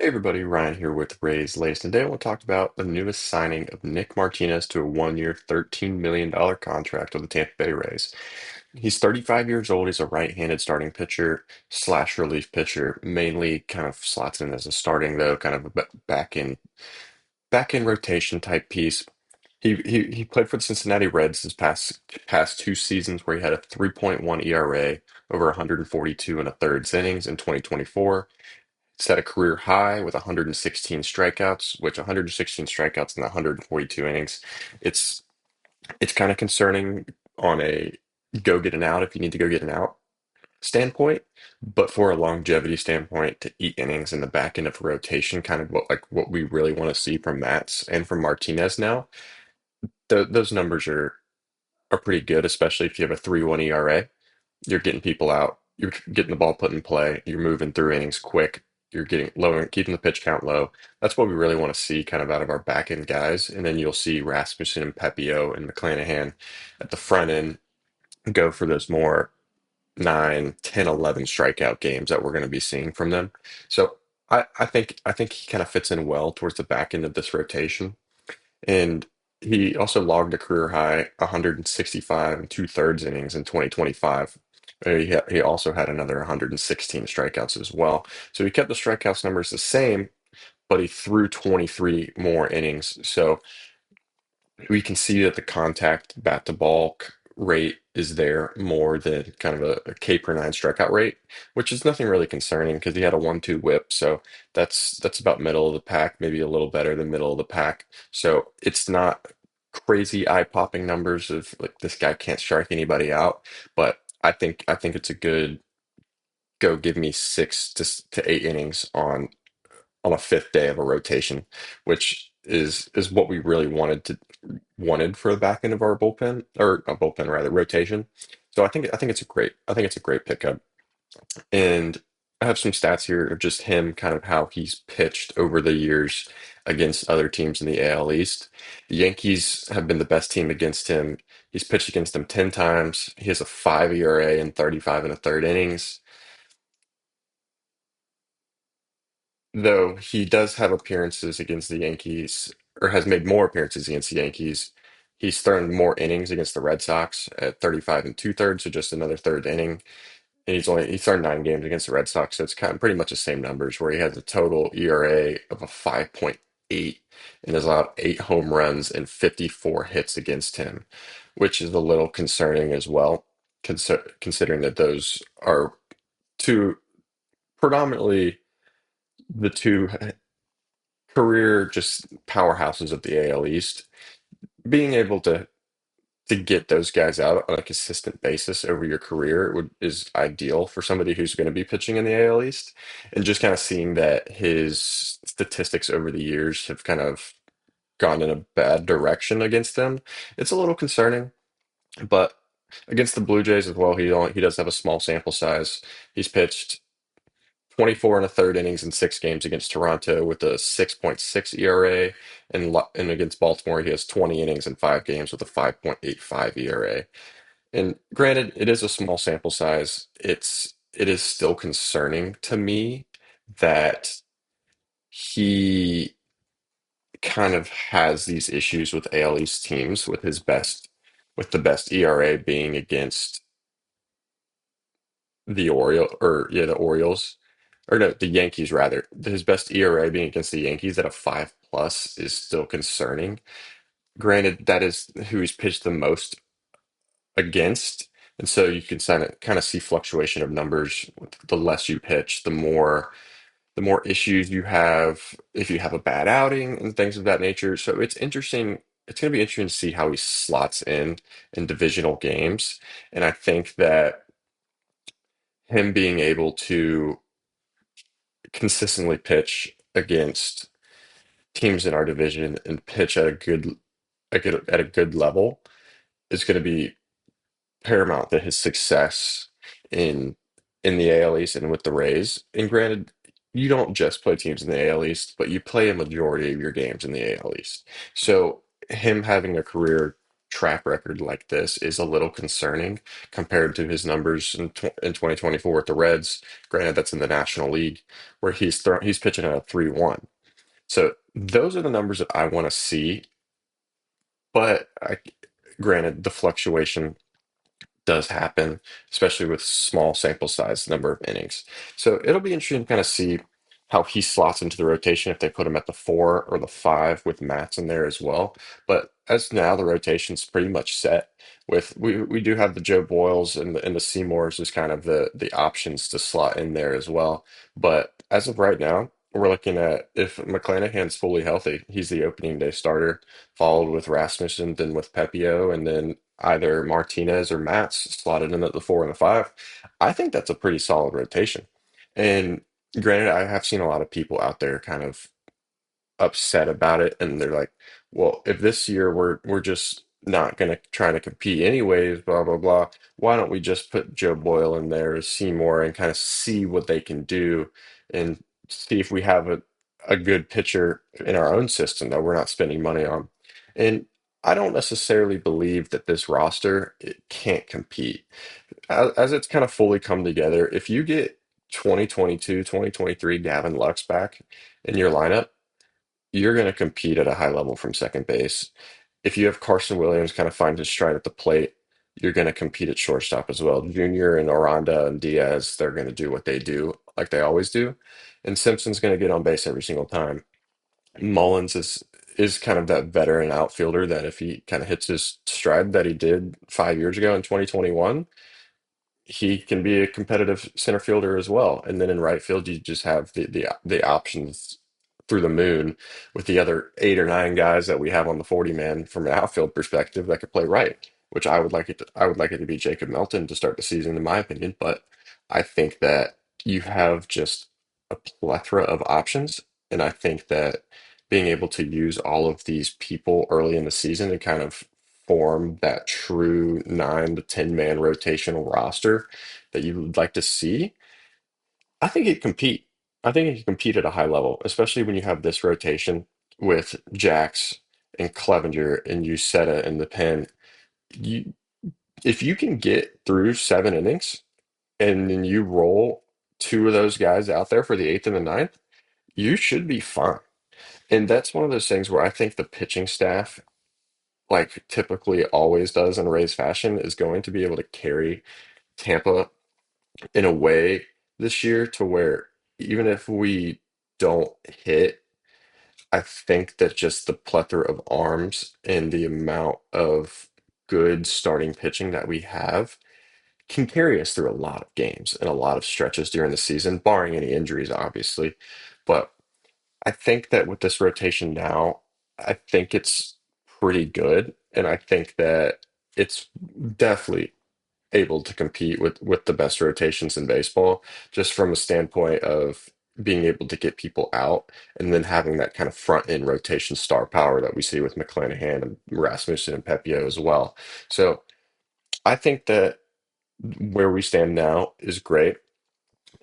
Hey everybody, Ryan here with Rays Latest. And today I want to talk about the newest signing of Nick Martinez to a 1-year, $13 million contract with the Tampa Bay Rays. He's 35 years old. He's a right-handed starting pitcher slash relief pitcher, mainly kind of slots in as a starting though, kind of a back in rotation type piece. He played for the Cincinnati Reds his past two seasons where he had a 3.1 ERA over 142 and a thirds innings in 2024, set a career high with 116 strikeouts, which 116 strikeouts in 142 innings. It's it's kind of concerning on a go get an out if you need to go get an out standpoint, but for a longevity standpoint, to eat innings in the back end of a rotation, kind of what we really want to see from Mats and from Martinez now. Those numbers are pretty good, especially if you have a 3.1 ERA. You're getting people out, you're getting the ball put in play, you're moving through innings quick, you're getting low and keeping the pitch count low. That's what we really want to see kind of out of our back end guys. And then you'll see Rasmussen and Pepio and McClanahan at the front end go for those more 9, 10, 11 strikeout games that we're going to be seeing from them. So I think he kind of fits in well towards the back end of this rotation. And he also logged a career high 165 and two-thirds innings in 2025. He also had another 116 strikeouts as well. So he kept the strikeouts numbers the same, but he threw 23 more innings. So we can see that the contact bat to ball rate is there more than kind of a K per nine strikeout rate, which is nothing really concerning because he had a 1-2 whip. So that's about middle of the pack, maybe a little better than middle of the pack. So it's not crazy eye-popping numbers of like this guy can't strike anybody out, but I think it's a good go give me 6 to 8 innings on a fifth day of a rotation, which is what we really wanted for the back end of our bullpen, or not bullpen rather, rotation. So I think it's a great pickup. And I have some stats here of just him, kind of how he's pitched over the years against other teams in the AL East. The Yankees have been the best team against him. He's pitched against them 10 times. He has a 5 ERA in 35 and a third innings. Though he does have appearances against the Yankees, or has made more appearances against the Yankees. He's thrown more innings against the Red Sox at 35 and two-thirds, so just another third inning. And he's thrown 9 games against the Red Sox, so it's kind of pretty much the same numbers where he has a total ERA of a 5.8 and has allowed 8 home runs and 54 hits against him, which is a little concerning as well, considering that those are two predominantly the two career just powerhouses of the AL East. Being able to get those guys out on a consistent basis over your career is ideal for somebody who's going to be pitching in the AL East. And just kind of seeing that his statistics over the years have kind of gone in a bad direction against them, it's a little concerning. But against the Blue Jays as well, he does have a small sample size. He's pitched 24 and a third innings in 6 games against Toronto with a 6.6 ERA, and against Baltimore, he has 20 innings in 5 games with a 5.85 ERA. And granted, it is a small sample size. It is still concerning to me that he kind of has these issues with AL East teams with the best ERA being against the Orioles, or no, the Yankees rather. His best ERA being against the Yankees at a 5+ is still concerning. Granted, that is who he's pitched the most against, and so you can kind of see fluctuation of numbers. The less you pitch, the more issues you have if you have a bad outing and things of that nature. So it's interesting. It's going to be interesting to see how he slots in divisional games, and I think that him being able to consistently pitch against teams in our division and pitch at a good level is going to be paramount to his success in in the AL East and with the Rays. And granted, you don't just play teams in the AL East, but you play a majority of your games in the AL East. So him having a career track record like this is a little concerning compared to his numbers in 2024 with the Reds. Granted, that's in the National League where he's pitching at a 3.1. So those are the numbers that I want to see. But granted, the fluctuation does happen, especially with small sample size, number of innings. So it'll be interesting to kind of see how he slots into the rotation if they put him at the 4 or the 5 with Mats in there as well. But as now the rotation's pretty much set with we do have the Joe Boyles and the Seymours as kind of the options to slot in there as well. But as of right now, we're looking at if McClanahan's fully healthy, he's the opening day starter, followed with Rasmussen, then with Pepio, and then either Martinez or Mats slotted in at the 4 and the 5. I think that's a pretty solid rotation. And granted, I have seen a lot of people out there kind of upset about it, and they're like, "Well, if this year we're just not going to try to compete anyways, blah blah blah. Why don't we just put Joe Boyle in there as Seymour and kind of see what they can do and see if we have a good pitcher in our own system that we're not spending money on." And I don't necessarily believe that this roster it can't compete. As it's kind of fully come together, if you get 2022, 2023 Gavin Lux back in your lineup, you're going to compete at a high level from second base. If you have Carson Williams kind of find his stride at the plate, you're going to compete at shortstop as well. Junior and Aranda and Diaz, they're going to do what they do, like they always do. And Simpson's going to get on base every single time. Mullins is kind of that veteran outfielder that if he kind of hits his stride that he did 5 years ago in 2021, he can be a competitive center fielder as well. And then in right field, you just have the options through the moon with the other 8 or 9 guys that we have on the 40 man from an outfield perspective that could play right, which I would like it to be Jacob Melton to start the season, in my opinion. But I think that you have just a plethora of options, and I think that being able to use all of these people early in the season and kind of form that true 9 to 10 man rotational roster that you would like to see, I think it compete. I think it can compete at a high level, especially when you have this rotation with Jax and Clevenger and Uceta in the pen. You, if you can get through 7 innings and then you roll 2 of those guys out there for the eighth and the ninth, you should be fine. And that's one of those things where I think the pitching staff like typically always does in Ray's fashion, is going to be able to carry Tampa in a way this year to where even if we don't hit, I think that just the plethora of arms and the amount of good starting pitching that we have can carry us through a lot of games and a lot of stretches during the season, barring any injuries, obviously. But I think that with this rotation now, I think it's pretty good, and I think that it's definitely able to compete with the best rotations in baseball, just from a standpoint of being able to get people out and then having that kind of front end rotation star power that we see with McClanahan and Rasmussen and Pepio as well. So I think that where we stand now is great.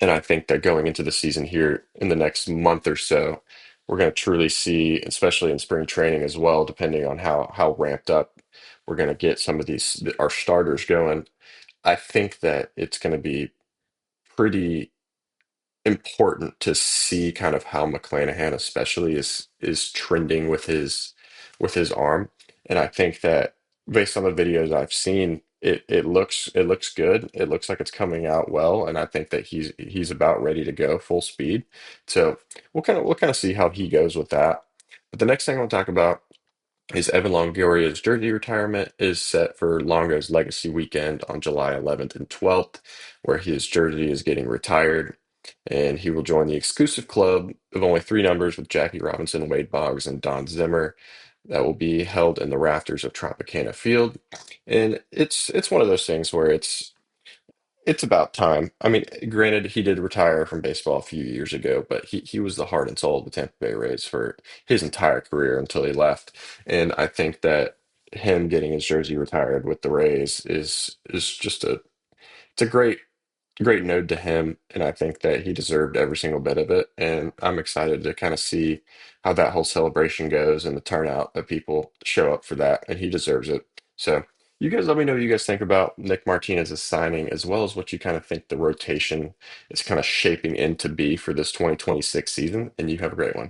And I think that going into the season here in the next month or so, we're going to truly see, especially in spring training as well, depending on how ramped up we're going to get some of these our starters going. I think that it's going to be pretty important to see kind of how McClanahan especially is trending with his arm. And I think that based on the videos I've seen, it looks good. It looks like it's coming out well, and I think that he's about ready to go full speed. So we'll kind of see how he goes with that. But the next thing I want to talk about is Evan Longoria's jersey retirement is set for Longo's Legacy Weekend on July 11th and 12th, where his jersey is getting retired. And he will join the exclusive club of only 3 numbers with Jackie Robinson, Wade Boggs, and Don Zimmer. That will be held in the rafters of Tropicana Field. And it's one of those things where it's about time. I mean, granted, he did retire from baseball a few years ago, but he was the heart and soul of the Tampa Bay Rays for his entire career until he left. And I think that him getting his jersey retired with the Rays is just it's a great node to him, and I think that he deserved every single bit of it. And I'm excited to kind of see how that whole celebration goes and the turnout that people show up for that, and he deserves it. So you guys let me know what you guys think about Nick Martinez's signing, as well as what you kind of think the rotation is kind of shaping in to be for this 2026 season. And you have a great one.